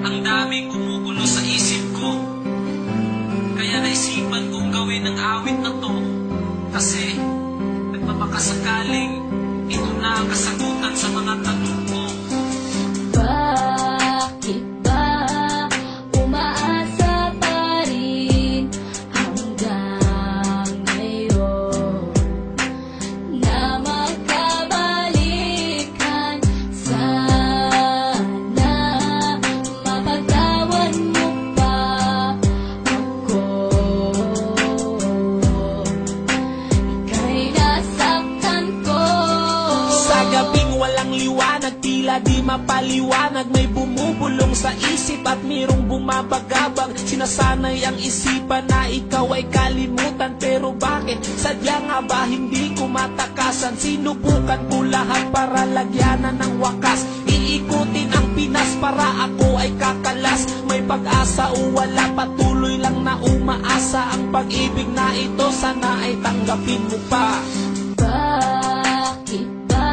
Ang daming gumugulo sa isip ko, kaya naisipan kong gawin ang awit na to. Kasi nagpapakasakaling ito na ang kasagutan sa mga tanong ko. Bakit ba umaasa pa rin hanggang ngayon na magkabalikan? Sana mapagtawan mo pa ako. Ika'y nasaktan ko. Sa gabing walang liwanag, tila di mapaliwanag, may bumubulong sa isip at mayroong bumabagabag. Sinasanay ang isipan na ikaw ay kalimutan, pero bakit? Sadya nga ba hindi ko matakasan? Sinubukan ko lahat para lagyanan ng wakas. Iikutin ang Pinas para ako ay kakalas. May pag-asa o wala, patuloy lang na umaasa. Ang pag-ibig na ito sana ay tanggapin mo pa. Bakit ba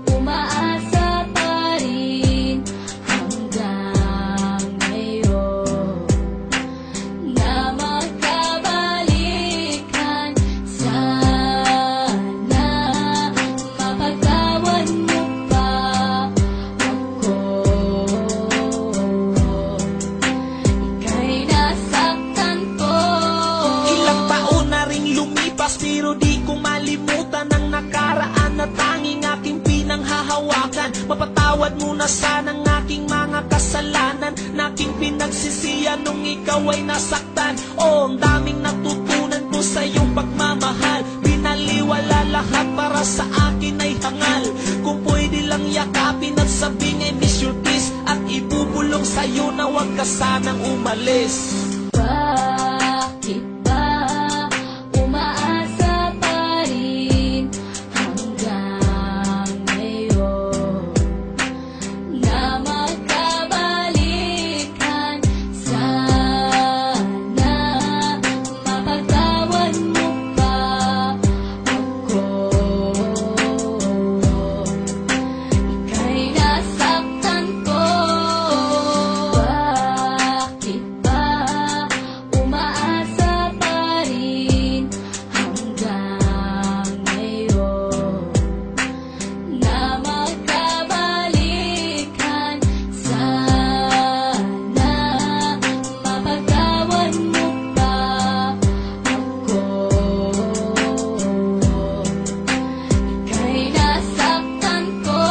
umaasa pa rin hanggang ngayon na magkabalikan? Sana mapagtawan mo pa ako. Ika'y nasaktan ko. Ilang taon na ring lumipas, pero di ko malimutan ang nakaraan na tanging aking pinanghahawakan. Mapatawad mo na sana ang aking mga kasalanan na aking pinagsisiyan nung ikaw ay nasaktan. Oh, ang daming natutunan ko sa iyong pagmamahal. Pinaliwala lahat para sa akin ay hangal. Kung pwede lang yakapin at sabing I miss your kiss, at ibubulong sa'yo na huwag ka sanang umalis. Bakit ba umaasa pa rin hanggang ngayon na magkabalikan? Sana mapagtawan mo pa ako. Ika'y nasaktan ko. Bakit ba umaasa pa rin hanggang ngayon na magkabalikan? Sana mapagtawan mo pa ako. Ika'y nasaktan ko.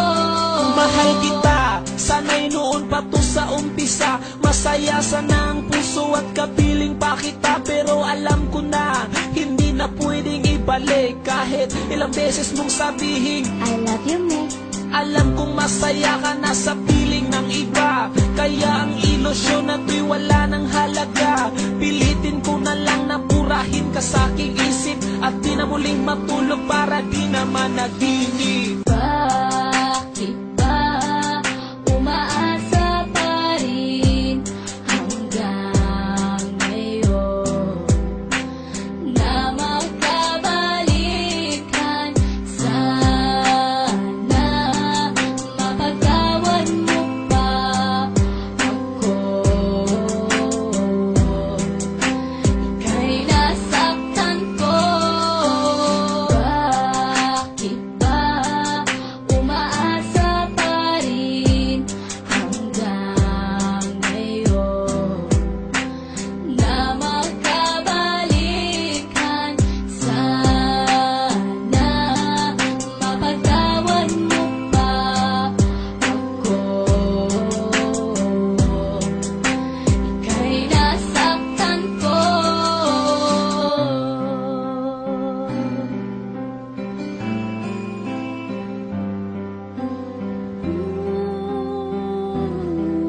Mahal kita, sana'y noon pa to sa umpisa. Masaya sana ang puso at kapiling pa kita, pero alam ko na hindi na pwedeng ibalik. Kahit ilang beses mong sabihin I love you, me. alam kong masaya ka na sa piling ng iba, kaya ang ilusyon na to'y wala ng halaga. Pilitin ko na lang na purahin ka sa aking isip, at di na muling matulog para di naman nag